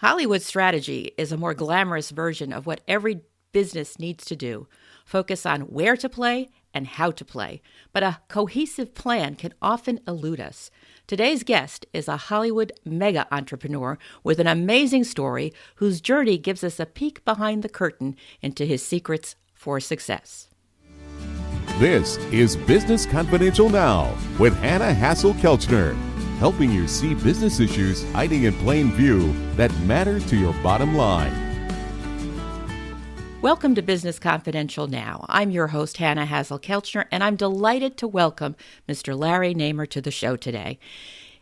Hollywood strategy is a more glamorous version of what every business needs to do. Focus on where to play and how to play. But a cohesive plan can often elude us. Today's guest is a Hollywood mega entrepreneur with an amazing story whose journey gives us a peek behind the curtain into his secrets for success. This is Business Confidential Now with Hannah Hasl-Kelchner, helping you see business issues hiding in plain view that matter to your bottom line. Welcome to Business Confidential Now. I'm your host, Hannah Hasl-Kelchner, and I'm delighted to welcome Mr. Larry Namer to the show today.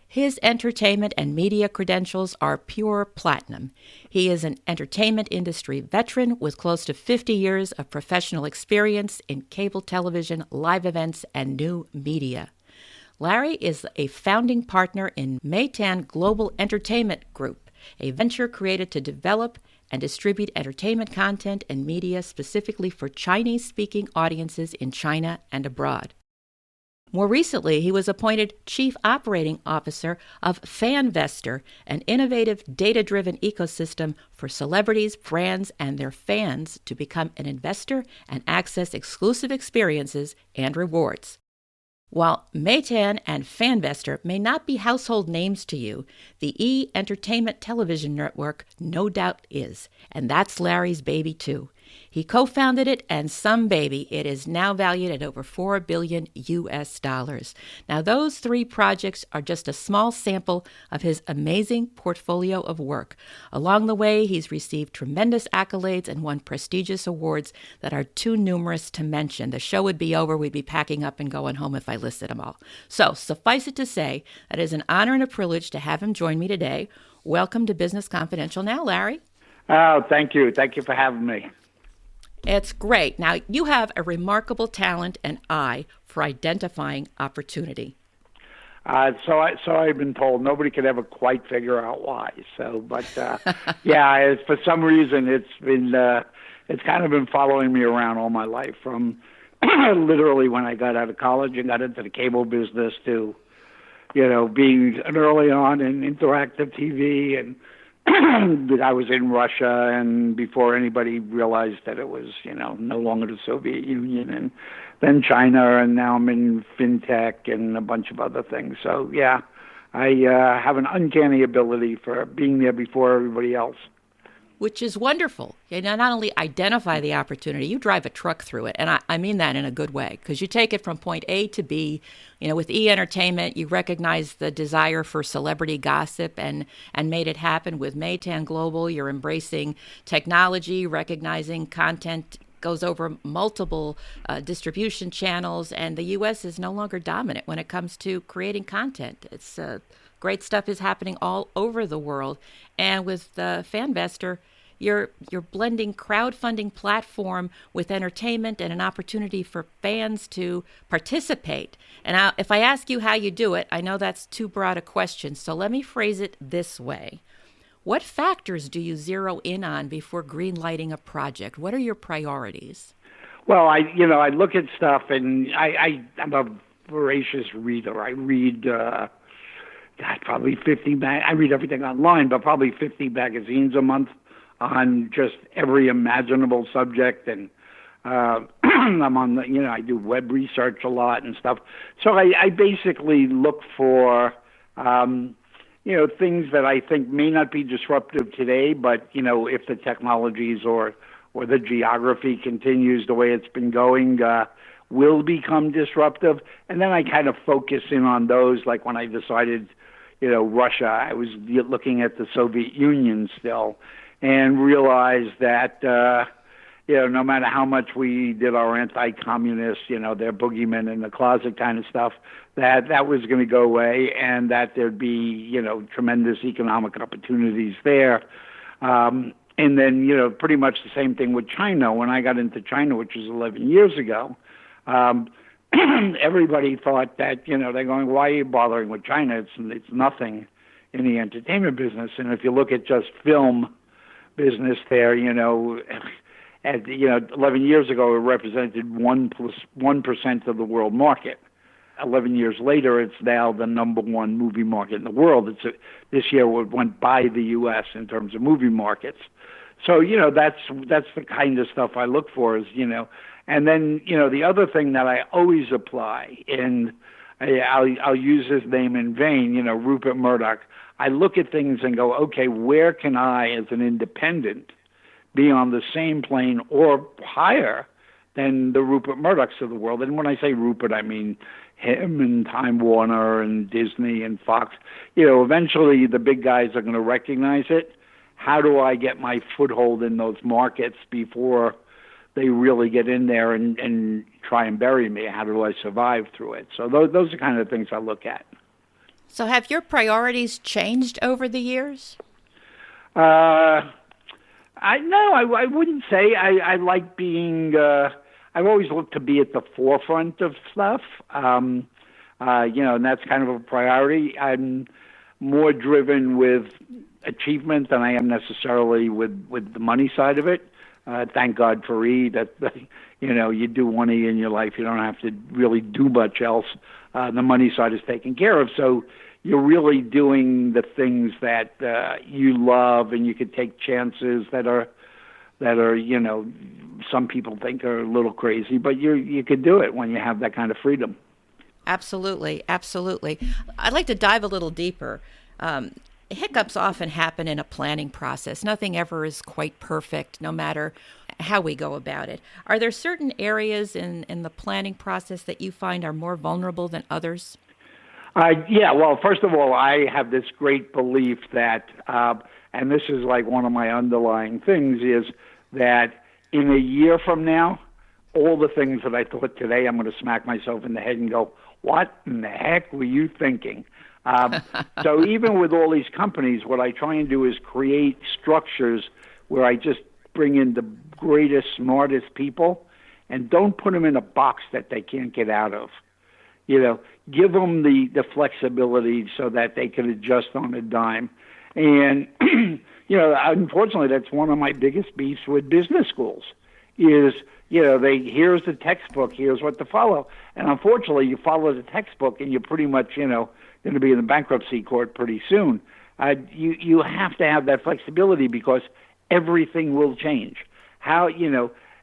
His entertainment and media credentials are pure platinum. He is an entertainment industry veteran with close to 50 years of professional experience in cable television, live events, and new media. Larry is a founding partner in Maytan Global Entertainment Group, a venture created to develop and distribute entertainment content and media specifically for Chinese-speaking audiences in China and abroad. More recently, he was appointed Chief Operating Officer of FanVestor, an innovative data-driven ecosystem for celebrities, brands, and their fans to become an investor and access exclusive experiences and rewards. While Maytan and FanVestor may not be household names to you, the E! Entertainment Television Network no doubt is, and that's Larry's baby too. He co-founded it, and some baby, it is now valued at over $4 billion US. Now, those three projects are just a small sample of his amazing portfolio of work. Along the way, he's received tremendous accolades and won prestigious awards that are too numerous to mention. The show would be over. We'd be packing up and going home if I listed them all. So, suffice it to say, that it is an honor and a privilege to have him join me today. Welcome to Business Confidential Now, Larry. Oh, thank you. Thank you for having me. It's great. Now, you have a remarkable talent and eye for identifying opportunity. So I've been told. Nobody could ever quite figure out why. Yeah, for some reason it's kind of been following me around all my life, from literally when I got out of college and got into the cable business to, being early on in interactive TV, and I was in Russia, and before anybody realized that it was, no longer the Soviet Union, and then China, and now I'm in fintech and a bunch of other things. So, yeah, I have an uncanny ability for being there before everybody else. Which is wonderful. You not only identify the opportunity, you drive a truck through it. And I mean that in a good way, because you take it from point A to B. With E! Entertainment, you recognize the desire for celebrity gossip and made it happen. With Maytan Global, you're embracing technology, recognizing content goes over multiple distribution channels, and the U.S. is no longer dominant when it comes to creating content. It's great stuff is happening all over the world. And with FanVestor, you're blending crowdfunding platform with entertainment and an opportunity for fans to participate. And if I ask you how you do it, I know that's too broad a question, so let me phrase it this way. What factors do you zero in on before green-lighting a project? What are your priorities? Well, I look at stuff, and I'm a voracious reader. I read probably 50 I read everything online, but probably 50 magazines a month on just every imaginable subject, and I'm on I do web research a lot and stuff. So I basically look for things that I think may not be disruptive today, but if the technologies or the geography continues the way it's been going, will become disruptive. And then I kind of focus in on those. Like when I decided, Russia, I was looking at the Soviet Union still, and realized that, no matter how much we did our anti-communist, their boogeymen in the closet kind of stuff, that was going to go away, and that there'd be, tremendous economic opportunities there. And then, pretty much the same thing with China. When I got into China, which was 11 years ago, everybody thought that, they're going, why are you bothering with China? It's nothing in the entertainment business. And if you look at just film business there, 11 years ago, it represented 1% of the world market. 11 years later, it's now the number one movie market in the world. This year it went by the U.S. in terms of movie markets. So, that's the kind of stuff I look for is, and then, the other thing that I always apply, and I'll use his name in vain, Rupert Murdoch. I look at things and go, okay, where can I, as an independent, be on the same plane or higher than the Rupert Murdochs of the world? And when I say Rupert, I mean him and Time Warner and Disney and Fox. Eventually the big guys are going to recognize it. How do I get my foothold in those markets before they really get in there and try and bury me? How do I survive through it? So those are kind of things I look at. So have your priorities changed over the years? I wouldn't say. I like being. I've always looked to be at the forefront of stuff. And that's kind of a priority. I'm more driven with achievement than I am necessarily with the money side of it. Thank God for E that you do one E in your life. You don't have to really do much else. The money side is taken care of. So you're really doing the things that you love, and you could take chances that are some people think are a little crazy, but you could do it when you have that kind of freedom. Absolutely, absolutely. I'd like to dive a little deeper. Hiccups often happen in a planning process. Nothing ever is quite perfect, no matter how we go about it. Are there certain areas in the planning process that you find are more vulnerable than others? Yeah, well, first of all, I have this great belief that, and this is like one of my underlying things, is that in a year from now, all the things that I thought today, I'm going to smack myself in the head and go, what in the heck were you thinking? So even with all these companies, what I try and do is create structures where I just bring in the greatest, smartest people and don't put them in a box that they can't get out of. Give them the flexibility so that they can adjust on a dime. And, unfortunately, that's one of my biggest beefs with business schools is, here's the textbook, here's what to follow. And unfortunately, you follow the textbook and you're pretty much, going to be in the bankruptcy court pretty soon. You have to have that flexibility because everything will change.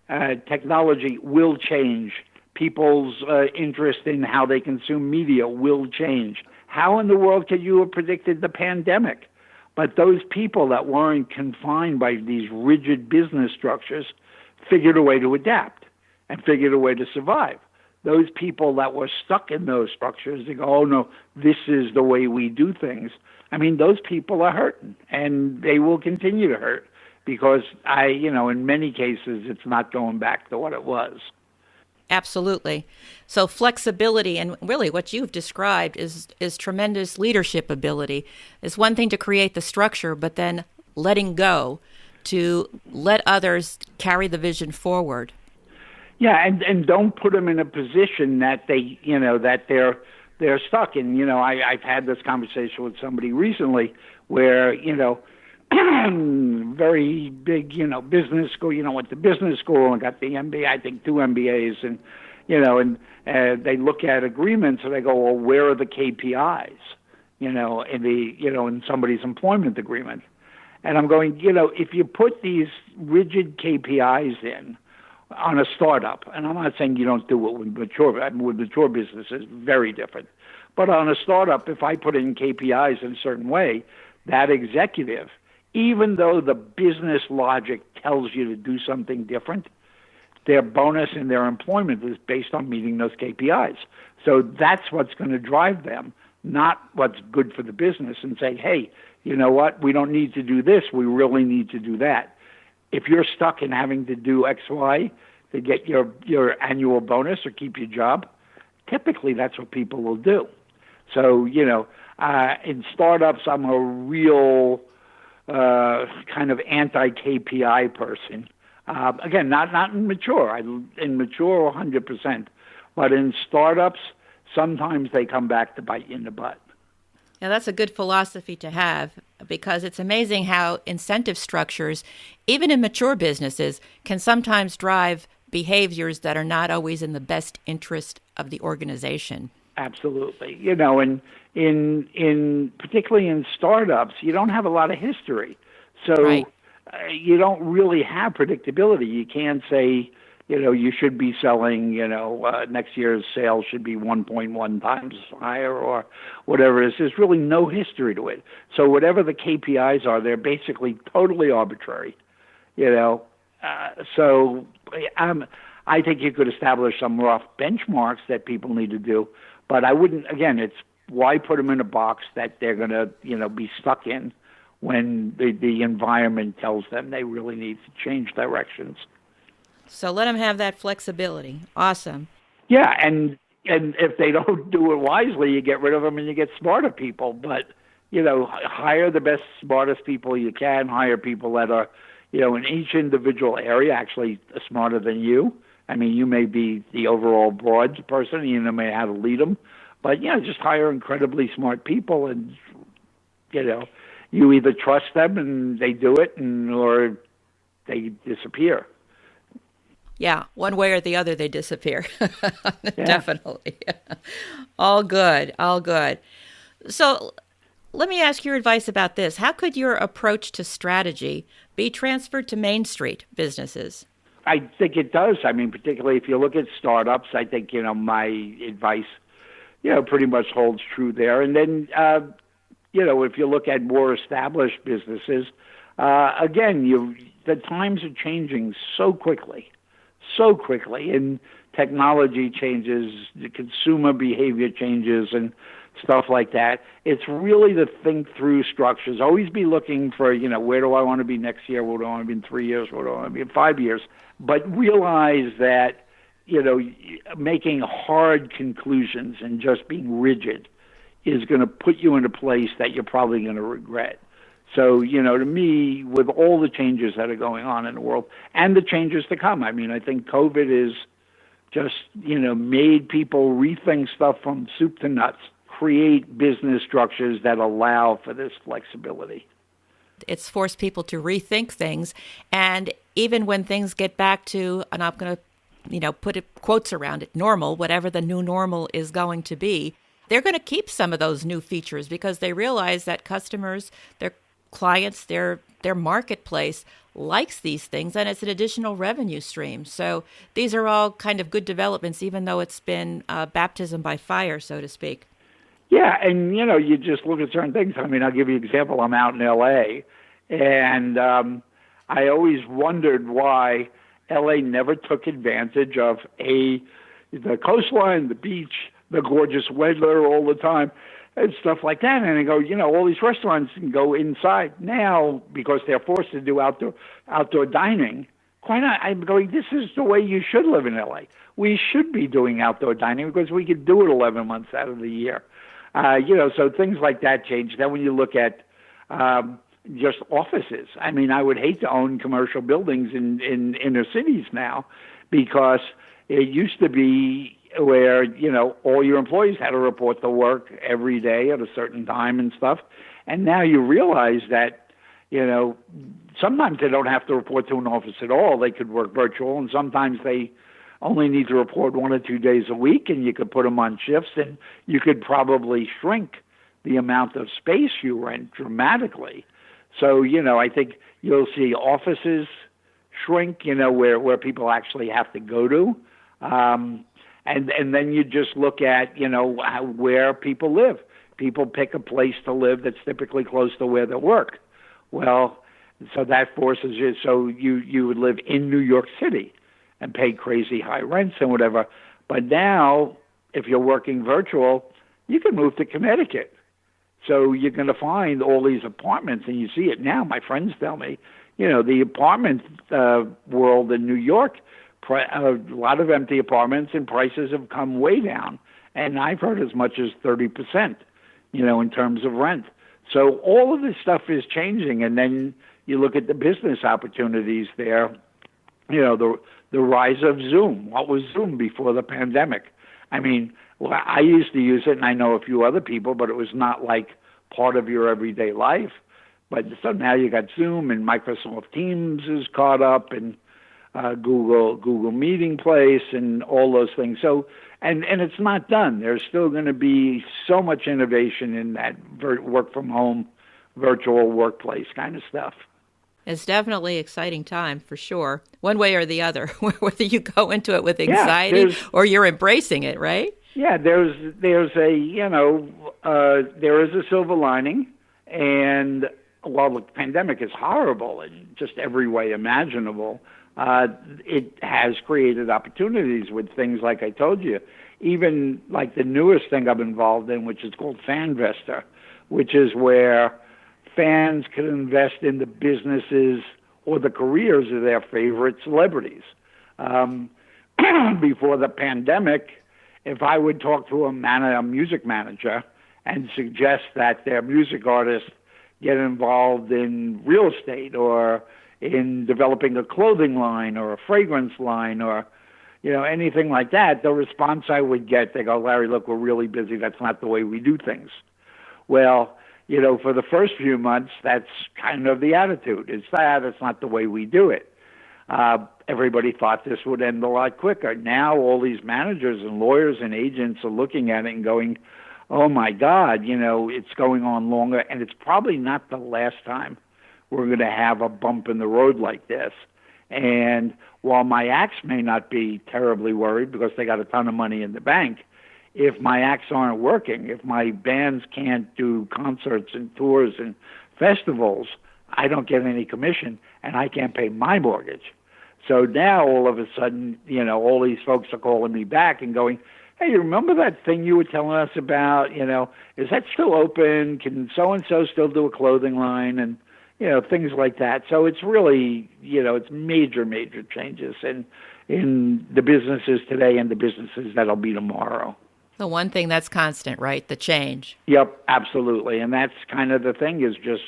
Technology will change. People's interest in how they consume media will change. How in the world could you have predicted the pandemic? But those people that weren't confined by these rigid business structures figured a way to adapt and figured a way to survive. Those people that were stuck in those structures, they go, oh, no, this is the way we do things. I mean, those people are hurting, and they will continue to hurt because in many cases, it's not going back to what it was. Absolutely. So flexibility, and really what you've described is tremendous leadership ability. It's one thing to create the structure, but then letting go to let others carry the vision forward. Yeah, and don't put them in a position that they're stuck in. I've had this conversation with somebody recently where, very big, business school, went to business school and got the MBA, I think 2 MBAs, and, they look at agreements and they go, well, where are the KPIs, in somebody's employment agreement? And I'm going, if you put these rigid KPIs in on a startup, and I'm not saying you don't do it with mature businesses, very different. But on a startup, if I put in KPIs in a certain way, that executive, even though the business logic tells you to do something different, their bonus in their employment is based on meeting those KPIs. So that's what's going to drive them, not what's good for the business, and say, hey, you know what, we don't need to do this, we really need to do that. If you're stuck in having to do X, Y to get your annual bonus or keep your job, typically that's what people will do. So, in startups, I'm a real kind of anti-KPI person. Again, not in mature. In mature, 100%. But in startups, sometimes they come back to bite you in the butt. Now, that's a good philosophy to have because it's amazing how incentive structures, even in mature businesses, can sometimes drive behaviors that are not always in the best interest of the organization. Absolutely. And in particularly in startups, you don't have a lot of history. So Right. you don't really have predictability. You can't say, you should be selling, next year's sales should be 1.1 times higher or whatever it is. There's really no history to it. So whatever the KPIs are, they're basically totally arbitrary, you know. So I think you could establish some rough benchmarks that people need to do, but I wouldn't, again, it's why put them in a box that they're going to, be stuck in when the environment tells them they really need to change directions. So let them have that flexibility. Awesome. Yeah, and if they don't do it wisely, you get rid of them and you get smarter people. But hire the best, smartest people you can. Hire people that are, in each individual area actually smarter than you. I mean, you may be the overall broad person, and you may have to lead them, but just hire incredibly smart people, and you either trust them and they do it, or they disappear. Yeah, one way or the other, they disappear. Yeah. Definitely. All good, all good. So let me ask your advice about this. How could your approach to strategy be transferred to Main Street businesses? I think it does. I mean, particularly if you look at startups, I think, my advice, pretty much holds true there. And then, if you look at more established businesses, again, the times are changing so quickly, and technology changes, the consumer behavior changes, and stuff like that. It's really to think through structures. Always be looking for, where do I want to be next year? Where do I want to be in 3 years? Where do I want to be in 5 years? But realize that, making hard conclusions and just being rigid is going to put you in a place that you're probably going to regret. So, to me, with all the changes that are going on in the world and the changes to come, I mean, I think COVID is just, made people rethink stuff from soup to nuts, create business structures that allow for this flexibility. It's forced people to rethink things. And even when things get back to, and I'm going to, put quotes around it, normal, whatever the new normal is going to be, they're going to keep some of those new features because they realize that customers, their clients, their marketplace likes these things, and it's an additional revenue stream. So these are all kind of good developments, even though it's been baptism by fire, so to speak. Yeah, and you just look at certain things. I mean, I'll give you an example. I'm out in L.A., and I always wondered why L.A. never took advantage of the coastline, the beach, the gorgeous weather all the time, and stuff like that. And I go, all these restaurants can go inside now because they're forced to do outdoor dining. Why not? I'm going, this is the way you should live in L.A. We should be doing outdoor dining because we could do it 11 months out of the year. So things like that change. Then when you look at just offices, I mean, I would hate to own commercial buildings in inner cities now because it used to be where, all your employees had to report to work every day at a certain time and stuff. And now you realize that, sometimes they don't have to report to an office at all. They could work virtual, and sometimes they only need to report 1 or 2 days a week, and you could put them on shifts, and you could probably shrink the amount of space you rent dramatically. So, I think you'll see offices shrink, where people actually have to go to. And then you just look at, where people live. People pick a place to live that's typically close to where they work. Well, so that forces you, so you would live in New York City and pay crazy high rents and whatever. But now, if you're working virtual, you can move to Connecticut. So you're going to find all these apartments, and you see it now. My friends tell me, the apartment world in New York, a lot of empty apartments, and prices have come way down. And I've heard as much as 30%, in terms of rent. So all of this stuff is changing. And then you look at the business opportunities there, the rise of Zoom. What was Zoom before the pandemic? I mean, I used to use it, and I know a few other people, but it was not like part of your everyday life. But so now you got Zoom, and Microsoft Teams is caught up, and Google Meeting Place, and all those things. So, and it's not done. There's still going to be so much innovation in that work from home, virtual workplace kind of stuff. It's definitely an exciting time for sure, one way or the other, whether you go into it with anxiety or you're embracing it, right? Yeah, there is a silver lining, and while the pandemic is horrible in just every way imaginable, it has created opportunities with things like I told you, even like the newest thing I'm involved in, which is called Fanvestor, which is where fans can invest in the businesses or the careers of their favorite celebrities. Before the pandemic, if I would talk to a music manager and suggest that their music artist get involved in real estate or in developing a clothing line or a fragrance line or, anything like that, the response I would get, they go, Larry, look, we're really busy. That's not the way we do things. Well, for the first few months, that's kind of the attitude. It's not the way we do it. Everybody thought this would end a lot quicker. Now all these managers and lawyers and agents are looking at it and going, oh my God, it's going on longer, and it's probably not the last time we're going to have a bump in the road like this. And while my acts may not be terribly worried because they got a ton of money in the bank, if my acts aren't working, if my bands can't do concerts and tours and festivals, I don't get any commission and I can't pay my mortgage. So now all of a sudden, all these folks are calling me back and going, hey, you remember that thing you were telling us about? Is that still open? Can so-and-so still do a clothing line? And, things like that. So it's really, it's major, major changes in the businesses today and the businesses that'll be tomorrow. The one thing that's constant, right? The change. Yep, absolutely. And that's kind of the thing, is just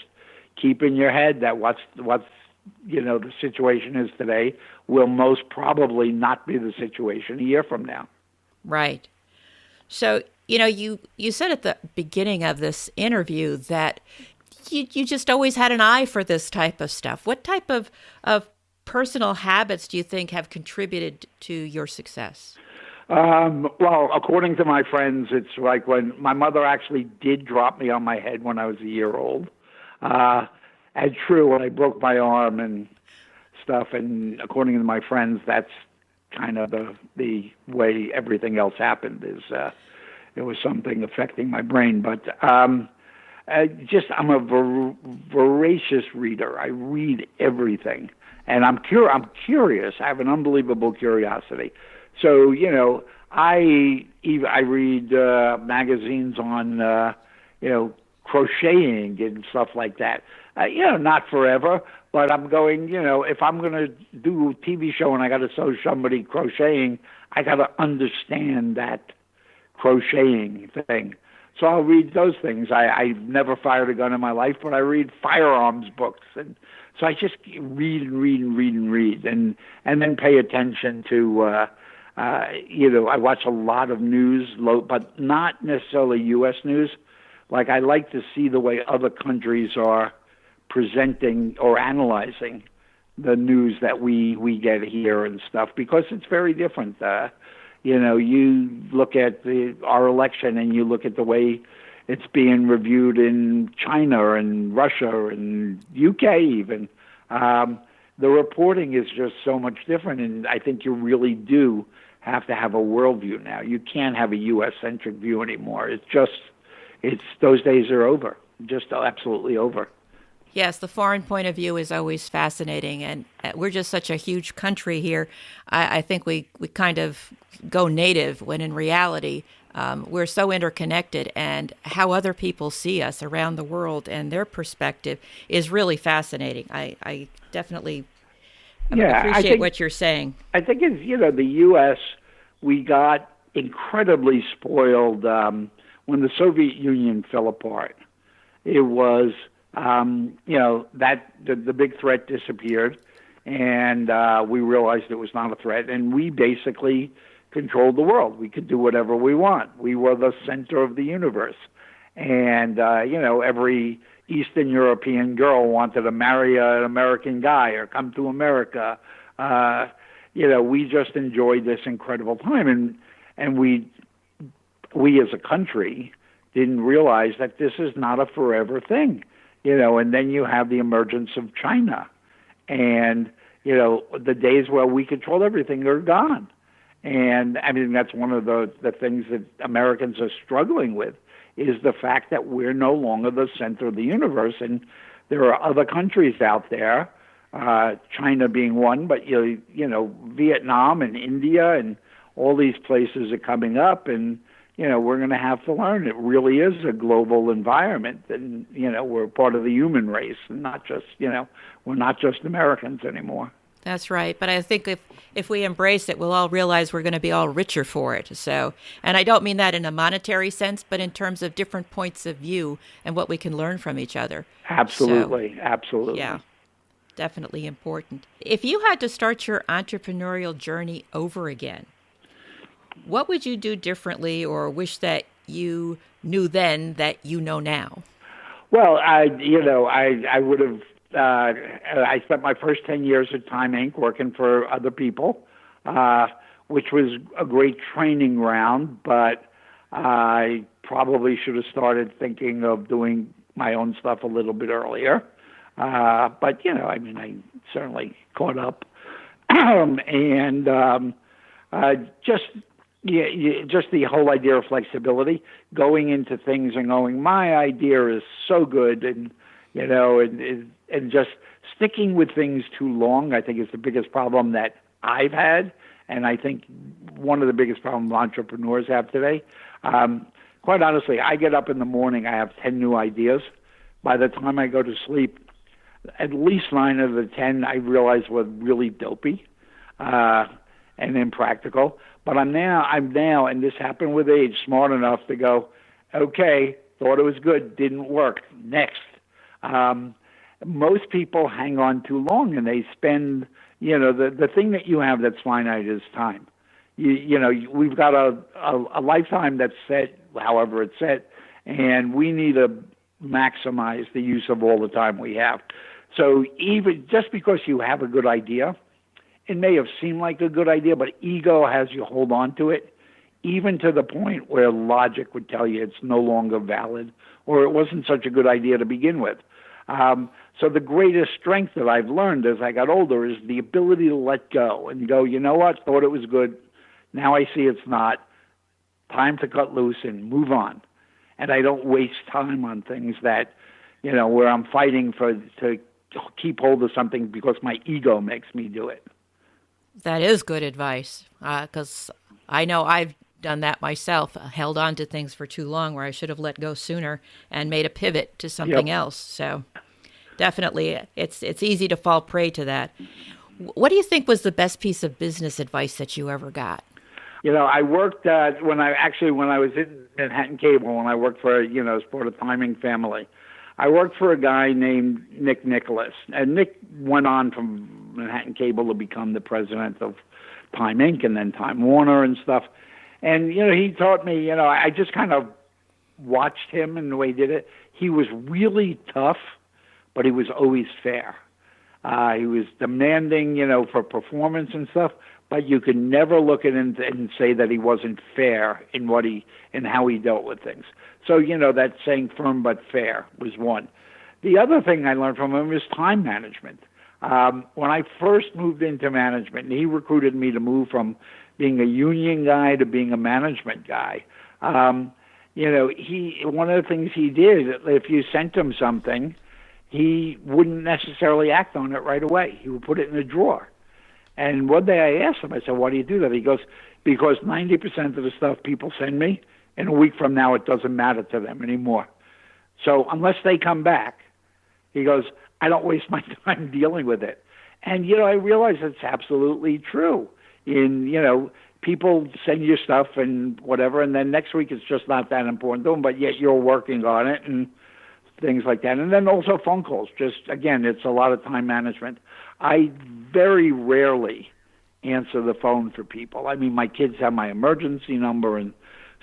keep in your head that what's the situation is today will most probably not be the situation a year from now. Right. So, you said at the beginning of this interview that you just always had an eye for this type of stuff. What type of personal habits do you think have contributed to your success? Well, according to my friends, it's like when my mother actually did drop me on my head when I was a year old. And true, when I broke my arm and stuff, and according to my friends, that's kind of the way everything else happened, is it was something affecting my brain. But I'm a voracious reader. I read everything, and I'm curious. I have an unbelievable curiosity. So, I read magazines on, crocheting and stuff like that. Not forever, but I'm going, if I'm going to do a TV show and I got to show somebody crocheting, I got to understand that crocheting thing. So I'll read those things. I've never fired a gun in my life, but I read firearms books. And so I just read and then pay attention to, I watch a lot of news, but not necessarily U.S. news. Like, I like to see the way other countries are presenting or analyzing the news that we get here and stuff, because it's very different. You look at our election and you look at the way it's being reviewed in China and Russia and UK even. The reporting is just so much different, and I think you really do have to have a worldview now. You can't have a U.S.-centric view anymore. It's those days are over, just absolutely over. Yes, the foreign point of view is always fascinating, and we're just such a huge country here. I think we kind of go native when in reality we're so interconnected, and how other people see us around the world and their perspective is really fascinating. I definitely appreciate what you're saying. I think it's, the U.S., we got incredibly spoiled when the Soviet Union fell apart. It was, that the big threat disappeared, and we realized it was not a threat, and we basically controlled the world. We could do whatever we want. We were the center of the universe. And, every Eastern European girl wanted to marry an American guy or come to America. We just enjoyed this incredible time, and we as a country didn't realize that this is not a forever thing, and then you have the emergence of China, and the days where we control everything are gone. And I mean, that's one of the things that Americans are struggling with, is the fact that we're no longer the center of the universe, and there are other countries out there, China being one, but Vietnam and India and all these places are coming up, and we're going to have to learn it really is a global environment, and we're part of the human race, and not just we're not just Americans anymore. That's right. But I think if we embrace it, we'll all realize we're going to be all richer for it. So, and I don't mean that in a monetary sense, but in terms of different points of view and what we can learn from each other. Absolutely. So, absolutely. Yeah, definitely important. If you had to start your entrepreneurial journey over again, what would you do differently or wish that you knew then that you know now? Well, I would have. I spent my first 10 years at Time Inc. working for other people, which was a great training ground, but I probably should have started thinking of doing my own stuff a little bit earlier. But, I certainly caught up. Just the whole idea of flexibility, going into things and going, my idea is so good, and just sticking with things too long, I think, is the biggest problem that I've had, and I think one of the biggest problems entrepreneurs have today. Quite honestly, I get up in the morning, I have 10 new ideas. By the time I go to sleep, at least 9 of the 10 I realize were really dopey and impractical. But I'm now, and this happened with age, smart enough to go, okay, thought it was good, didn't work, next. Most people hang on too long, and they spend, the thing that you have that's finite is time. We've got a lifetime that's set, however it's set, and we need to maximize the use of all the time we have. So even just because you have a good idea, it may have seemed like a good idea, but ego has you hold on to it, even to the point where logic would tell you it's no longer valid, or it wasn't such a good idea to begin with. So the greatest strength that I've learned as I got older is the ability to let go and go, you know what, thought it was good, now I see it's not, time to cut loose and move on. And I don't waste time on things that, where I'm fighting to keep hold of something because my ego makes me do it. That is good advice, because I know I've done that myself, held on to things for too long where I should have let go sooner and made a pivot to something else. So definitely it's easy to fall prey to that. What do you think was the best piece of business advice that you ever got? I worked when I was in Manhattan Cable, when I worked for as part of Timing family. I worked for a guy named Nick Nicholas, and Nick went on from Manhattan Cable to become the president of Time Inc. and then Time Warner and stuff. And he taught me. I just kind of watched him and the way he did it. He was really tough, but he was always fair. He was demanding, for performance and stuff, but you could never look at him and say that he wasn't fair in how he dealt with things. So, that saying firm but fair was one. The other thing I learned from him is time management. When I first moved into management, and he recruited me to move from being a union guy to being a management guy, one of the things he did, if you sent him something, he wouldn't necessarily act on it right away. He would put it in a drawer. And one day I asked him, I said, why do you do that? He goes, because 90% of the stuff people send me, in a week from now, it doesn't matter to them anymore. So unless they come back, he goes, I don't waste my time dealing with it. And, I realize it's absolutely true. People send you stuff and whatever, and then next week it's just not that important to them, but yet you're working on it and things like that. And then also phone calls. Just, again, it's a lot of time management. I very rarely answer the phone for people. I mean, my kids have my emergency number and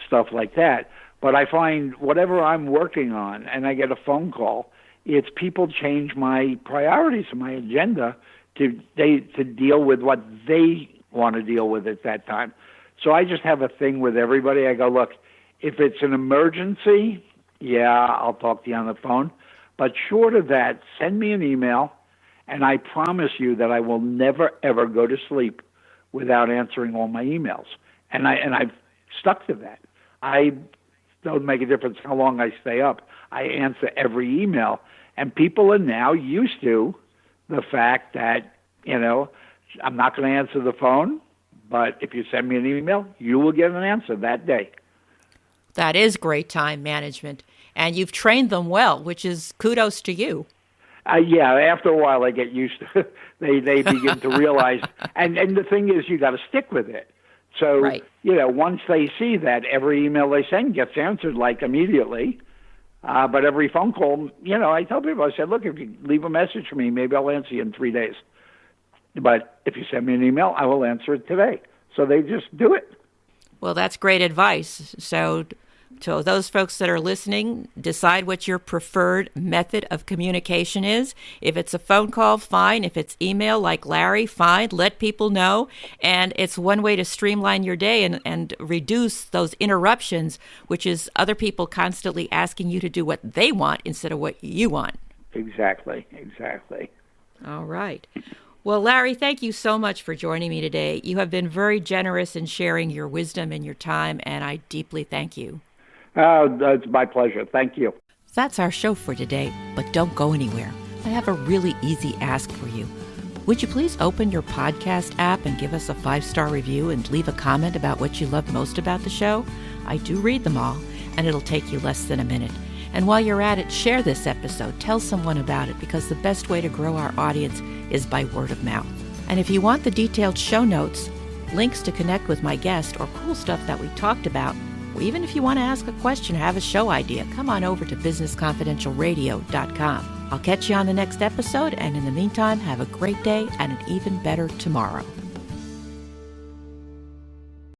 stuff like that. But I find whatever I'm working on and I get a phone call, it's people change my priorities and my agenda to deal with what they want to deal with at that time. So I just have a thing with everybody. I go, look, if it's an emergency, yeah, I'll talk to you on the phone. But short of that, send me an email, and I promise you that I will never, ever go to sleep without answering all my emails. And I've stuck to that. I don't make a difference how long I stay up. I answer every email. And people are now used to the fact that, I'm not going to answer the phone, but if you send me an email, you will get an answer that day. That is great time management. And you've trained them well, which is kudos to you. Yeah, after a while, they get used to it. They begin to realize. And the thing is, you got to stick with it. So, right. Once they see that, every email they send gets answered like immediately. But every phone call, I tell people, I said, look, if you leave a message for me, maybe I'll answer you in 3 days. But if you send me an email, I will answer it today. So they just do it. Well, that's great advice. So to those folks that are listening, decide what your preferred method of communication is. If it's a phone call, fine. If it's email like Larry, fine. Let people know. And it's one way to streamline your day and reduce those interruptions, which is other people constantly asking you to do what they want instead of what you want. Exactly. All right. Well, Larry, thank you so much for joining me today. You have been very generous in sharing your wisdom and your time, and I deeply thank you. It's my pleasure. Thank you. That's our show for today, but don't go anywhere. I have a really easy ask for you. Would you please open your podcast app and give us a 5-star review and leave a comment about what you love most about the show? I do read them all, and it'll take you less than a minute. And while you're at it, share this episode. Tell someone about it, because the best way to grow our audience is by word of mouth. And if you want the detailed show notes, links to connect with my guest, or cool stuff that we talked about, or even if you want to ask a question or have a show idea, come on over to businessconfidentialradio.com. I'll catch you on the next episode, and in the meantime, have a great day and an even better tomorrow.